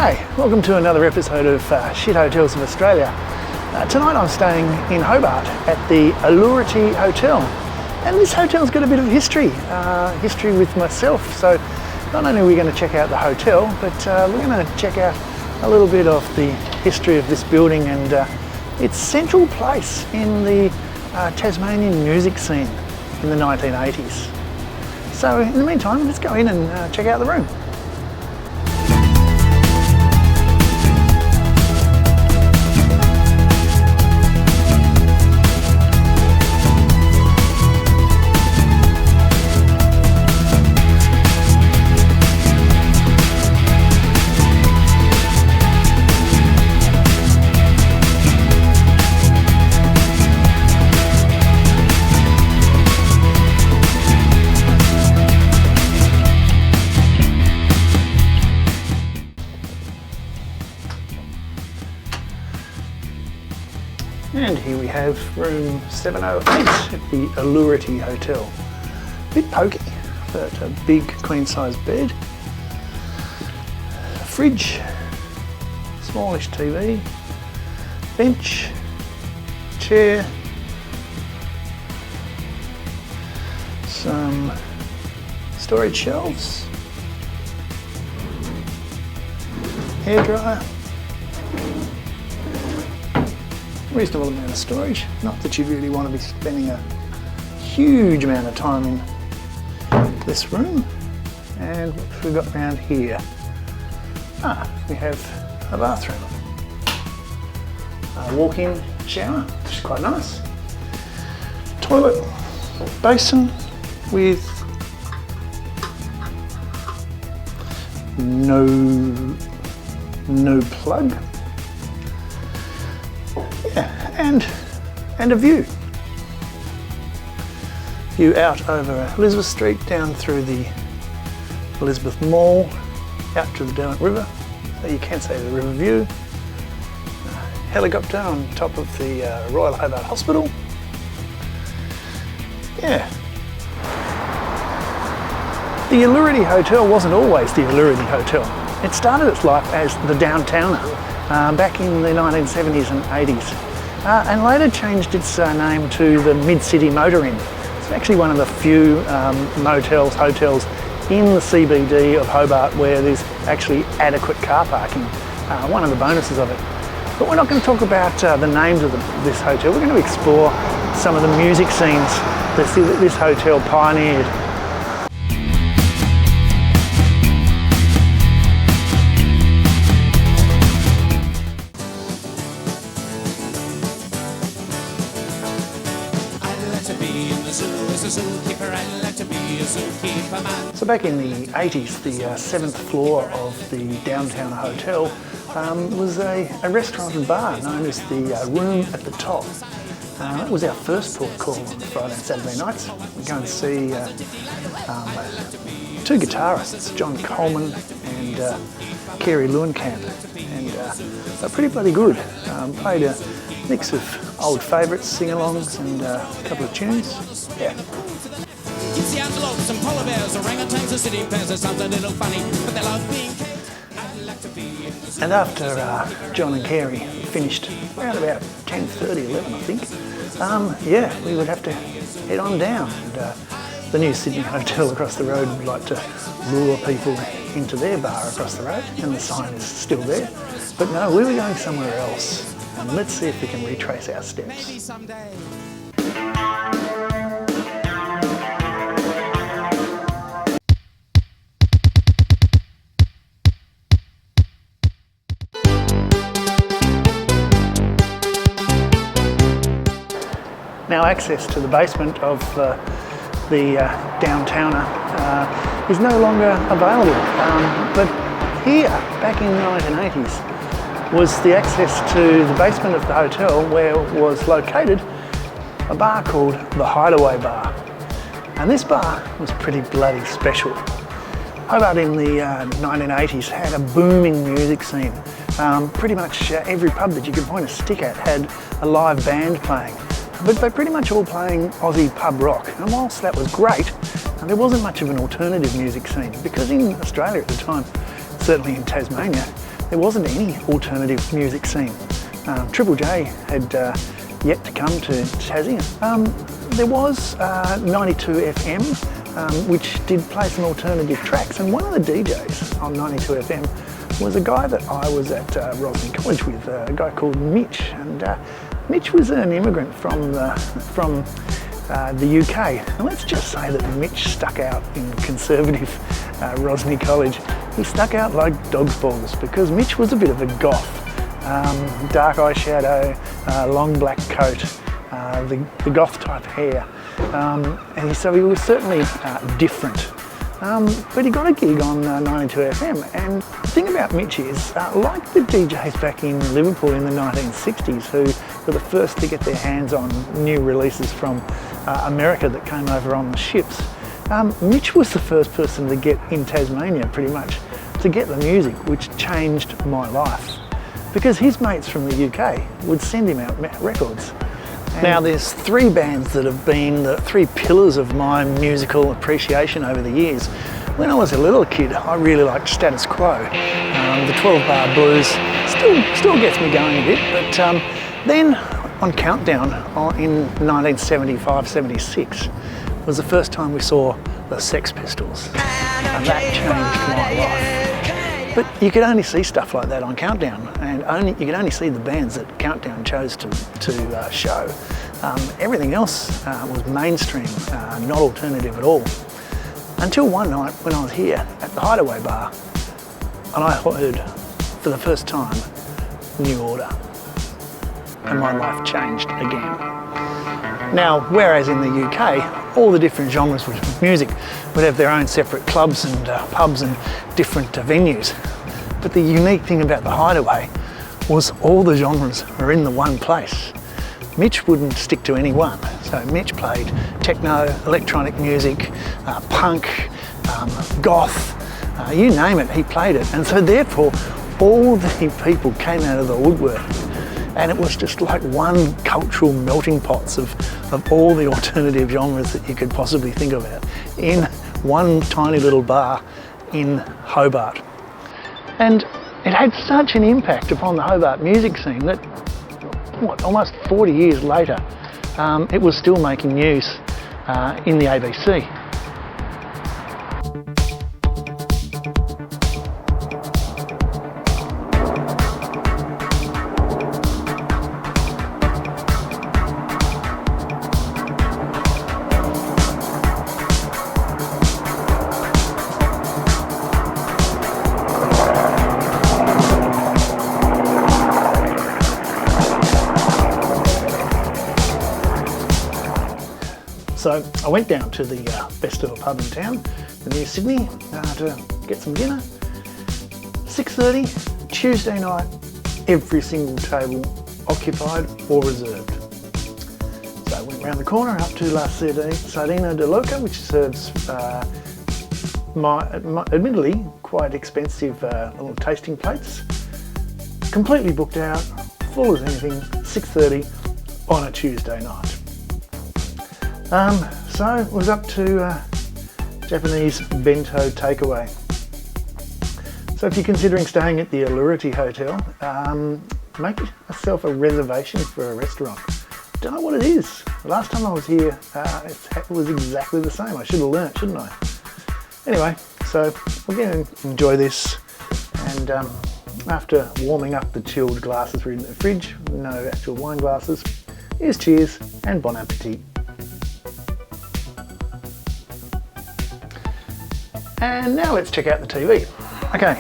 G'day, welcome to another episode of Shit Hotels of Australia. Tonight I'm staying in Hobart at the Allurity Hotel, and this hotel's got a bit of history with myself. So not only are we going to check out the hotel, but we're going to check out a little bit of the history of this building and its central place in the Tasmanian music scene in the 1980s. So in the meantime, let's go in and check out the room. And here we have room 708 at the Allurity Hotel. A bit pokey, but a big queen size bed, a fridge, smallish TV, bench, chair, some storage shelves, hairdryer, reasonable amount of storage. Not that you really want to be spending a huge amount of time in this room. And what have we got around here? We have a bathroom, a walk-in shower, which is quite nice, toilet, basin with no plug. And a view out over Elizabeth Street, down through the Elizabeth Mall, out to the Derwent River. So you can see the river view. Helicopter on top of the Royal Hobart Hospital. Yeah. The Allurity Hotel wasn't always the Allurity Hotel. It started its life as the Downtowner back in the 1970s and 80s. And later changed its name to the Mid-City Motor Inn. It's actually one of the few hotels in the CBD of Hobart where there's actually adequate car parking, one of the bonuses of it. But we're not going to talk about the names of this hotel. We're going to explore some of the music scenes that this hotel pioneered. So back in the 80s, the 7th floor of the Downtown Hotel was a restaurant and bar known as the Room at the Top. That was our first port call on Friday and Saturday nights. We go and see two guitarists, John Coleman and Kerry Lewinkamp, and they're pretty bloody good. Played a mix of old favourites, sing-alongs, and a couple of tunes. Yeah. It's the antelopes and polar bears, orangutans and city bears. It sounds a little funny, but they love being I'd like to be. And after John and Kerry finished around about 10:30, 11 I think, we would have to head on down. And the New Sydney Hotel across the road would like to lure people into their bar across the road, and the sign is still there. But no, we were going somewhere else. And let's see if we can retrace our steps. Maybe someday. Now access to the basement of the Downtowner is no longer available, but here, back in the 1980s, was the access to the basement of the hotel where was located a bar called the Hideaway Bar. And this bar was pretty bloody special. Hobart in the 1980s had a booming music scene. Pretty much every pub that you could point a stick at had a live band playing. But they're pretty much all playing Aussie pub rock. And whilst that was great, there wasn't much of an alternative music scene, because in Australia at the time, certainly in Tasmania, there wasn't any alternative music scene. Triple J had yet to come to Tassie. There was 92 FM, which did play some alternative tracks, and one of the DJs on 92 FM was a guy that I was at Rosny College with, a guy called Mitch, and Mitch was an immigrant from the UK, and let's just say that Mitch stuck out in conservative Rosny College. He stuck out like dog's balls because Mitch was a bit of a goth. Dark eyeshadow, long black coat, the goth type hair, and so he was certainly different. But he got a gig on 92 FM, and the thing about Mitch is, like the DJs back in Liverpool in the 1960s who were the first to get their hands on new releases from America that came over on the ships, Mitch was the first person to get in Tasmania pretty much to get the music, which changed my life. Because his mates from the UK would send him out records. Now there's three bands that have been the three pillars of my musical appreciation over the years. When I was a little kid, I really liked Status Quo. The 12-bar blues still gets me going a bit, but then on Countdown in 1975-76 was the first time we saw the Sex Pistols, and that changed my life. But you could only see stuff like that on Countdown, and you could only see the bands that Countdown chose to show. Everything else was mainstream, not alternative at all. Until one night when I was here at the Hideaway Bar, and I heard for the first time New Order, and my life changed again. Now, whereas in the UK, all the different genres of music would have their own separate clubs and pubs and different venues. But the unique thing about the Hideaway was all the genres were in the one place. Mitch wouldn't stick to any one. So Mitch played techno, electronic music, punk, goth, you name it, he played it. And so therefore, all the people came out of the woodwork. And it was just like one cultural melting pots of all the alternative genres that you could possibly think about in one tiny little bar in Hobart. And it had such an impact upon the Hobart music scene that, almost 40 years later, it was still making news in the ABC. So I went down to the best little pub in town, near Sydney, to get some dinner. 6:30, Tuesday night, every single table occupied or reserved. So I went round the corner up to La Sardina de Loca, which serves my admittedly quite expensive little tasting plates. Completely booked out, full as anything, 6:30 on a Tuesday night. So it was up to Japanese bento takeaway. So if you're considering staying at the Allurity Hotel, make yourself a reservation for a restaurant. Don't know what it is. The last time I was here, it was exactly the same. I should have learnt, shouldn't I? Anyway, so we're going to enjoy this, and after warming up the chilled glasses we're in the fridge, no actual wine glasses, here's cheers and bon appetit. And now let's check out the TV. Okay,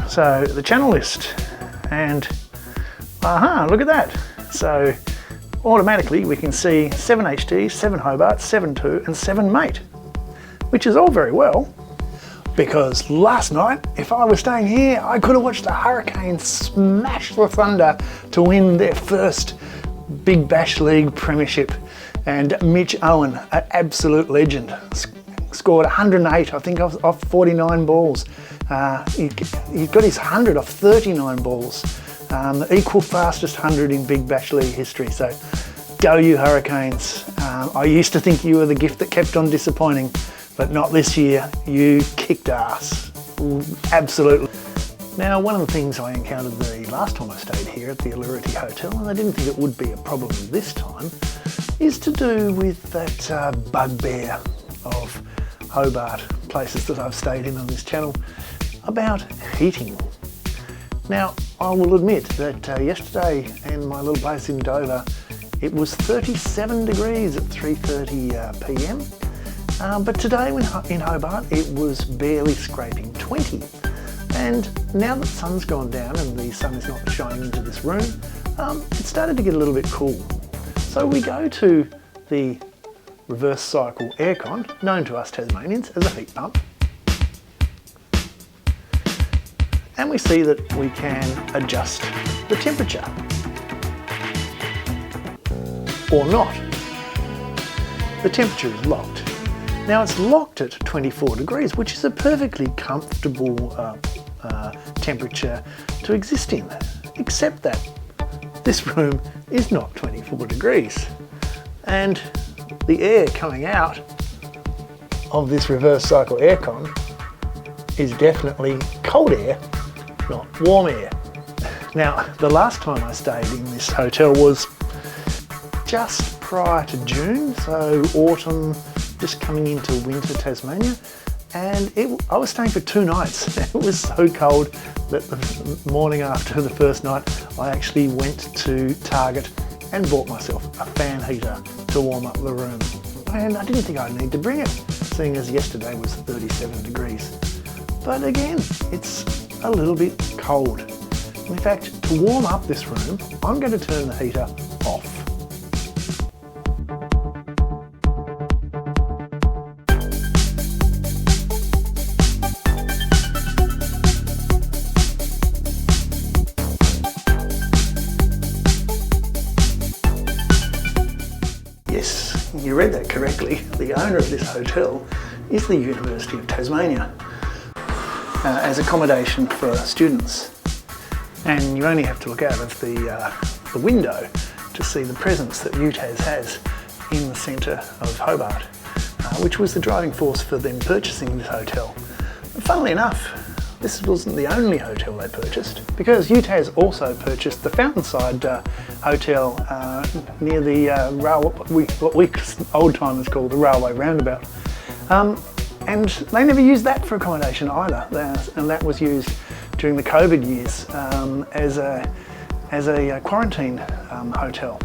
so the channel list, and look at that. So automatically we can see 7 HD, 7 Hobart, 7 2 and 7 Mate, which is all very well, because last night, if I was staying here, I could have watched the Hurricanes smash the Thunder to win their first Big Bash League premiership. And Mitch Owen, an absolute legend, scored 108, I think, off 49 balls. He got his 100 off 39 balls. The equal fastest 100 in Big Bash League history. So go you Hurricanes. I used to think you were the gift that kept on disappointing, but not this year. You kicked ass. Absolutely. Now, one of the things I encountered the last time I stayed here at the Allurity Hotel, and I didn't think it would be a problem this time, is to do with that bugbear of Hobart places that I've stayed in on this channel, about heating. Now, I will admit that yesterday in my little place in Dover, it was 37 degrees at 3:30 p.m. But today in Hobart, it was barely scraping 20. And now that the sun's gone down and the sun is not shining into this room, it started to get a little bit cool. So we go to the reverse cycle aircon, known to us Tasmanians as a heat pump. And we see that we can adjust the temperature. Or not. The temperature is locked. Now it's locked at 24 degrees, which is a perfectly comfortable temperature to exist in, except that this room is not 24 degrees. And the air coming out of this reverse cycle aircon is definitely cold air, not warm air. Now, the last time I stayed in this hotel was just prior to June, so autumn, just coming into winter Tasmania, and I was staying for 2 nights. It was so cold that the morning after the first night, I actually went to Target and bought myself a fan heater to warm up the room. And I didn't think I'd need to bring it, seeing as yesterday was 37 degrees. But again, it's a little bit cold. In fact, to warm up this room, I'm going to turn the heater off. Yes, you read that correctly. The owner of this hotel is the University of Tasmania as accommodation for students. And you only have to look out of the window to see the presence that UTAS has in the centre of Hobart, which was the driving force for them purchasing this hotel. But funnily enough, this wasn't the only hotel they purchased, because UTAS also purchased the Fountainside Hotel near the what we old timers call the railway roundabout. And they never used that for accommodation either, and that was used during the COVID years as a quarantine hotel.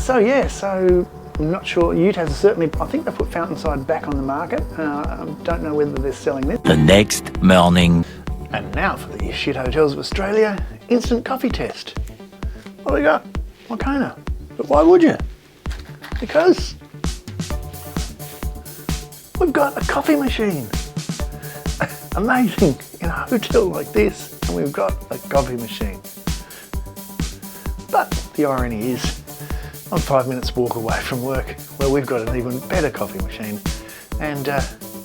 So yeah, so I'm not sure. UTAS is certainly, I think they put Fountainside back on the market. Don't know whether they're selling this. The next morning. And now for the shit hotels of Australia, instant coffee test. What do we got? Moccona. But why would you? Because we've got a coffee machine. Amazing, in a hotel like this, and we've got a coffee machine. But the irony is, I'm 5 minutes walk away from work where we've got an even better coffee machine. And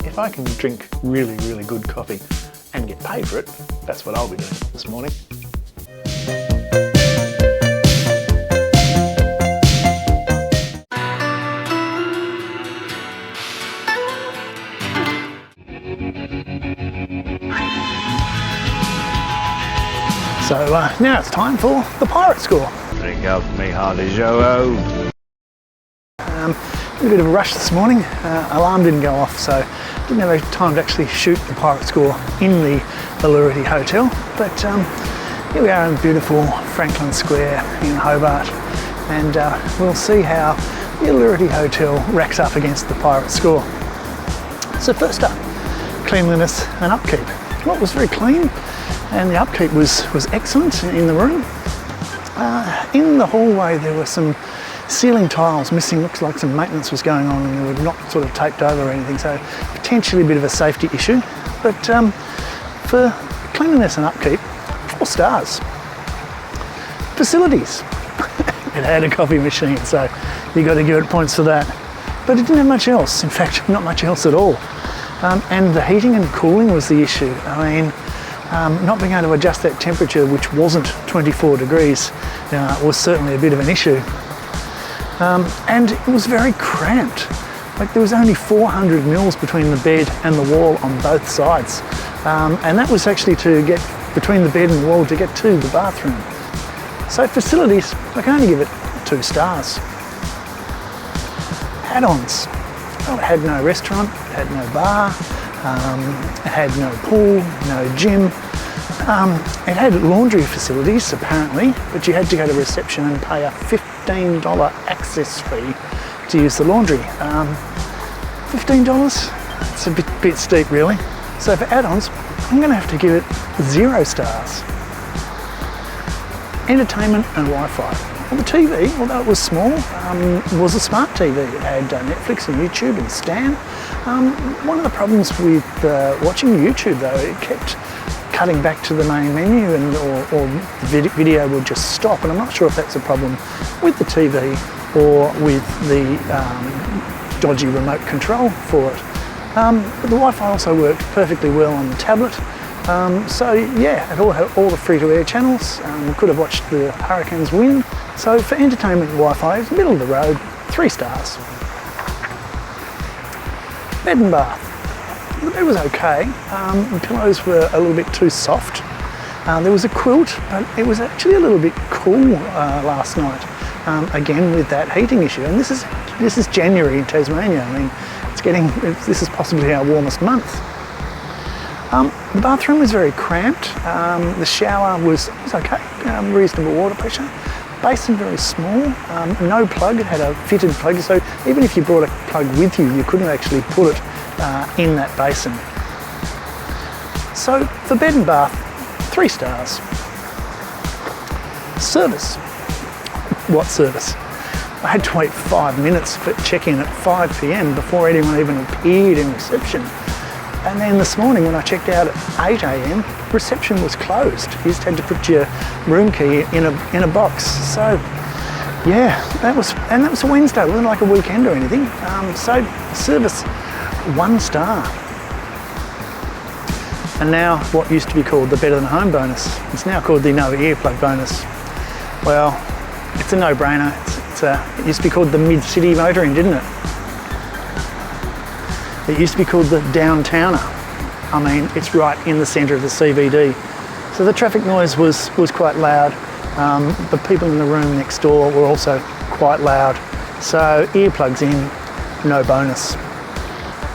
if I can drink really, really good coffee and get paid for it, that's what I'll be doing this morning. So now it's time for the pirate score. Drink up me hearty Joe. A bit of a rush this morning. Alarm didn't go off, so didn't have time to actually shoot the pirate score in the Allurity Hotel. But here we are in beautiful Franklin Square in Hobart, and we'll see how the Allurity Hotel racks up against the pirate score. So first up, cleanliness and upkeep. Well, it was very clean, and the upkeep was excellent in the room. In the hallway there were some ceiling tiles missing. Looks like some maintenance was going on and they were not sort of taped over or anything, so potentially a bit of a safety issue. But for cleanliness and upkeep, 4 stars. Facilities. It had a coffee machine, so you got to give it points for that. But it didn't have much else. In fact, not much else at all. And the heating and cooling was the issue. I mean, not being able to adjust that temperature, which wasn't 24 degrees, was certainly a bit of an issue. And it was very cramped. Like, there was only 400 mils between the bed and the wall on both sides. and that was actually to get between the bed and the wall to get to the bathroom. So facilities, I can only give it 2 stars. Add-ons. Well, it had no restaurant, it had no bar, it had no pool, no gym. It had laundry facilities apparently, but you had to go to reception and pay a $15 access fee to use the laundry. $15? It's a bit steep really. So for add-ons, I'm going to have to give it 0 stars. Entertainment and Wi-Fi. Well, the TV, although it was small, was a smart TV. It had Netflix and YouTube and Stan. One of the problems with watching YouTube though, it kept cutting back to the main menu and or the video would just stop, and I'm not sure if that's a problem with the TV or with the dodgy remote control for it. But the Wi-Fi also worked perfectly well on the tablet. So yeah, it all had all the free-to-air channels. Could have watched the Hurricanes win. So for entertainment and Wi-Fi, it's middle of the road, 3 stars. Bed and bath. The bed was okay. The pillows were a little bit too soft. There was a quilt, but it was actually a little bit cool last night. Again with that heating issue, and this is January in Tasmania. I mean, this is possibly our warmest month. The bathroom was very cramped. The shower was okay, reasonable water pressure. Basin very small, no plug. It had a fitted plug, so even if you brought a plug with you, you couldn't actually put it in that basin. So for bed and bath, 3 stars. Service. What service? I had to wait 5 minutes for check-in at 5 p.m. before anyone even appeared in reception. And then this morning when I checked out at 8 a.m, reception was closed. You just had to put your room key in a box. So yeah, that was a Wednesday. It wasn't like a weekend or anything. So service, 1 star. And now what used to be called the better than home bonus, it's now called the no earplug bonus. Well, it's a no-brainer. It used to be called the mid-city motoring, didn't it? It used to be called the downtowner. I mean, it's right in the centre of the CBD. So the traffic noise was quite loud. The people in the room next door were also quite loud. So earplugs in, no bonus.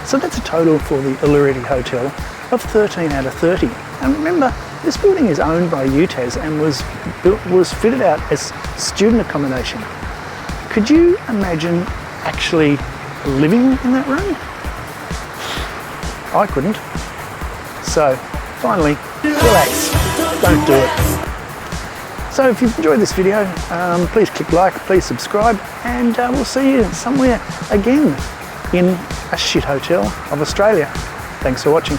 So that's a total for the Allurity Hotel of 13 out of 30. And remember, this building is owned by UTAS and was fitted out as student accommodation. Could you imagine actually living in that room? I couldn't. So finally, relax, don't do it. So if you've enjoyed this video, please click like, please subscribe, and we'll see you somewhere again in a shit hotel of Australia. Thanks for watching.